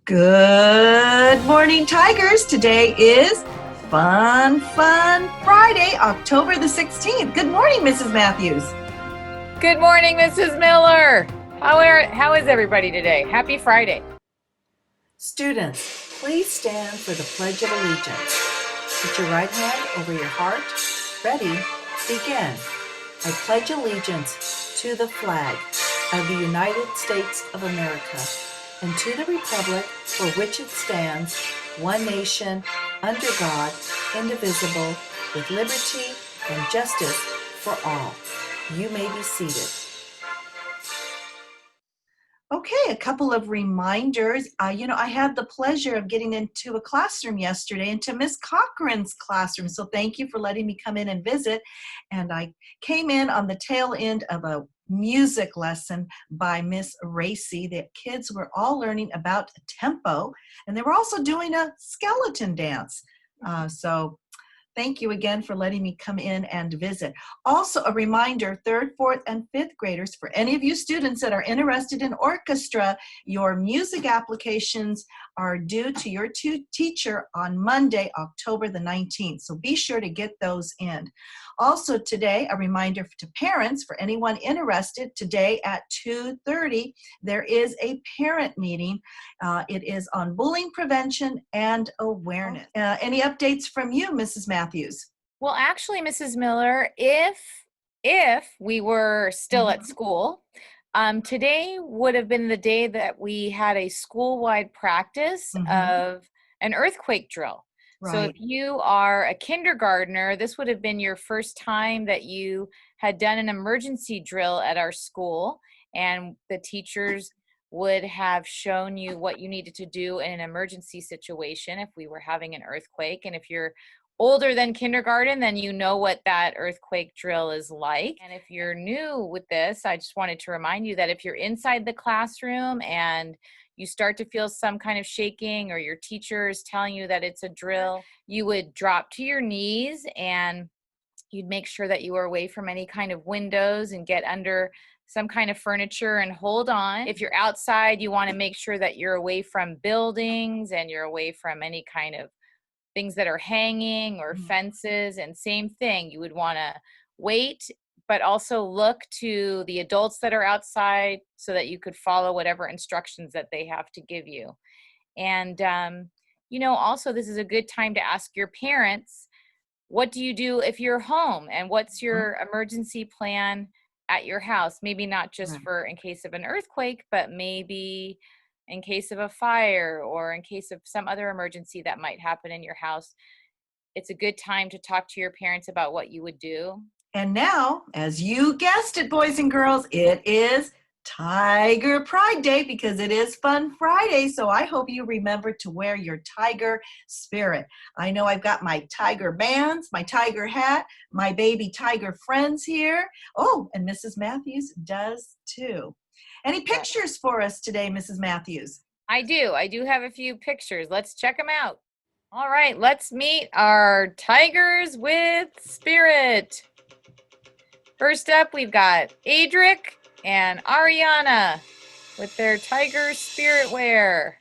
Good morning, Tigers. Today is Fun Friday, October the 16th. Good morning, Mrs. Matthews. Good morning, Mrs. Miller. How is everybody today? Happy Friday. Students, please stand for the Pledge of Allegiance. Put your right hand over your heart. Ready? Begin. I pledge allegiance to the flag of the United States of America and to the republic for which it stands, one nation, under God, indivisible, with liberty and justice for all. You may be seated. Okay, a couple of reminders. I had the pleasure of getting into a classroom yesterday, into Miss Cochran's classroom. So thank you for letting me come in and visit. And I came in on the tail end of a music lesson by Miss Racy. The kids were all learning about tempo, and they were also doing a skeleton dance. So thank you again for letting me come in and visit. Also, a reminder, 3rd, 4th, and 5th graders, for any of you students that are interested in orchestra, your music applications are due to your teacher on Monday, October the 19th. So be sure to get those in. Also today, a reminder to parents, for anyone interested, today at 2:30, there is a parent meeting. It is on bullying prevention and awareness. Any updates from you, Mrs. Matthews? Well, actually, Mrs. Miller, if we were still at school, today would have been the day that we had a school-wide practice of an earthquake drill. Right. So if you are a kindergartner, this would have been your first time that you had done an emergency drill at our school, and the teachers would have shown you what you needed to do in an emergency situation if we were having an earthquake. And if you're older than kindergarten, then you know what that earthquake drill is like. And if you're new with this, I just wanted to remind you that if you're inside the classroom and you start to feel some kind of shaking, or your teacher is telling you that it's a drill, you would drop to your knees and you'd make sure that you are away from any kind of windows and get under some kind of furniture and hold on. If you're outside, you want to make sure that you're away from buildings and you're away from any kind of things that are hanging or fences. And same thing, you would want to wait, but also look to the adults that are outside so that you could follow whatever instructions that they have to give you. And, also this is a good time to ask your parents, what do you do if you're home, and what's your emergency plan at your house? Maybe not just for in case of an earthquake, but maybe in case of a fire or in case of some other emergency that might happen in your house. It's a good time to talk to your parents about what you would do. And now, as you guessed it, boys and girls, it is Tiger Pride Day, because it is Fun Friday. So I hope you remember to wear your tiger spirit. I know I've got my tiger bands, my tiger hat, my baby tiger friends here. Oh, and Mrs. Matthews does too. Any pictures for us today, Mrs. Matthews? I do have a few pictures. Let's check them out. All right, let's meet our tigers with spirit. First up, we've got Adric and Ariana with their tiger spirit wear.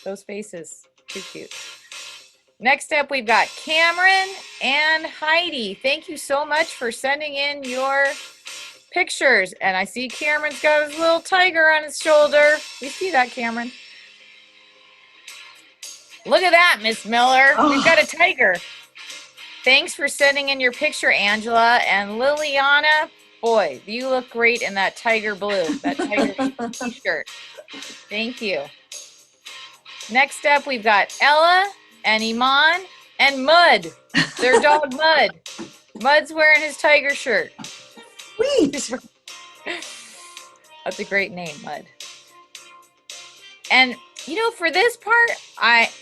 Those faces, too cute. Next up, we've got Cameron and Heidi. Thank you so much for sending in your pictures. And I see Cameron's got his little tiger on his shoulder. We see that, Cameron. Look at that, Miss Miller. We've got a tiger. Thanks for sending in your picture, Angela. And Liliana, boy, you look great in that tiger blue, that tiger t-shirt. Thank you. Next up, we've got Ella and Iman and Mud, their dog Mud. Mud's wearing his tiger shirt. Sweet. That's a great name, Mud. And for this part,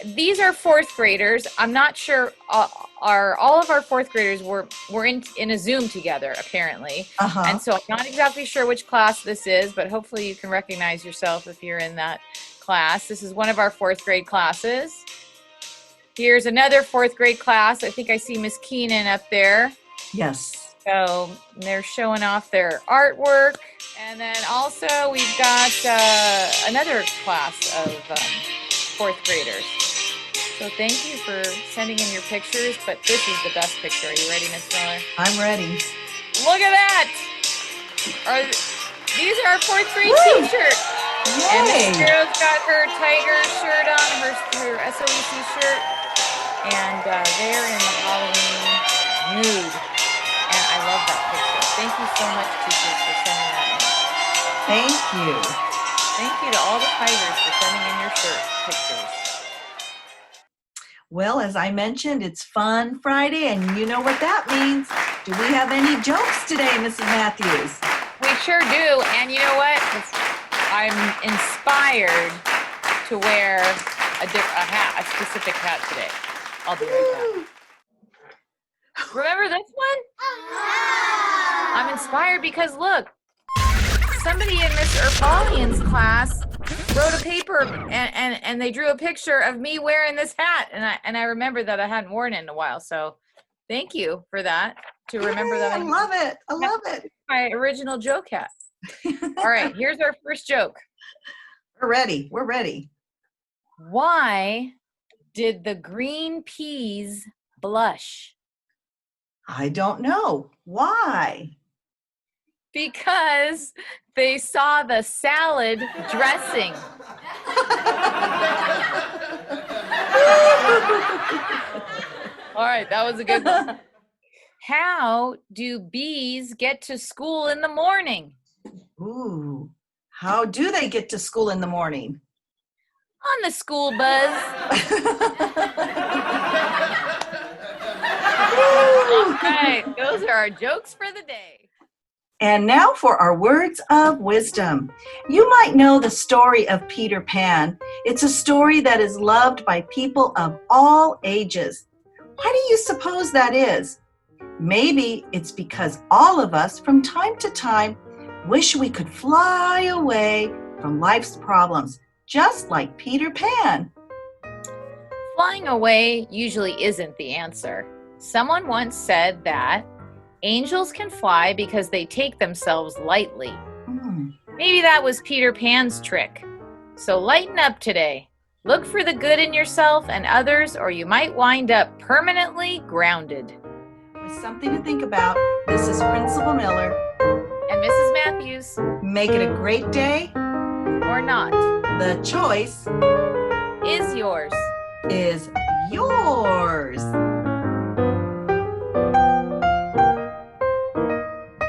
these are 4th graders. I'm not sure all of our 4th graders were in a Zoom together, apparently. And so I'm not exactly sure which class this is, but hopefully you can recognize yourself if you're in that class. This is one of our 4th grade classes. Here's another 4th grade class. I think I see Miss Keenan up there. Yes. So they're showing off their artwork. And then also we've got another class of fourth graders. So thank you for sending in your pictures, but this is the best picture. Are you ready, Miss Miller? I'm ready. Look at that! These are our fourth grade t-shirts. And Miss Carol's got her tiger shirt on, her SOEC shirt, and they're in the Halloween mood. And I love that picture. Thank you so much, teachers, for sending that in. Thank you. Thank you to all the tigers for sending in your shirt pictures. Well, as I mentioned, it's Fun Friday, and you know what that means. Do we have any jokes today, Mrs. Matthews? We sure do. And you know what? I'm inspired to wear a specific hat today. I'll be right back. Remember this one? I'm inspired because look, somebody in Miss Erfalian's class wrote a paper and they drew a picture of me wearing this hat, and I remember that I hadn't worn it in a while. So thank you for that, to remember that. I love it. I love it. My original joke hat. All right, here's our first joke. We're ready. We're ready. Why did the green peas blush? I don't know. Why? Because they saw the salad dressing. All right, that was a good one. How do bees get to school in the morning? Ooh, how do they get to school in the morning? On the school bus. All right, those are our jokes for the day. And now for our words of wisdom. You might know the story of Peter Pan. It's a story that is loved by people of all ages. Why do you suppose that is? Maybe it's because all of us, from time to time, wish we could fly away from life's problems, just like Peter Pan. Flying away usually isn't the answer. Someone once said that angels can fly because they take themselves lightly. Maybe that was Peter Pan's trick. So lighten up today. Look for the good in yourself and others, or you might wind up permanently grounded. With something to think about, this is Principal Miller and Mrs. Matthews. Make it a great day or not. The choice is yours. Is yours.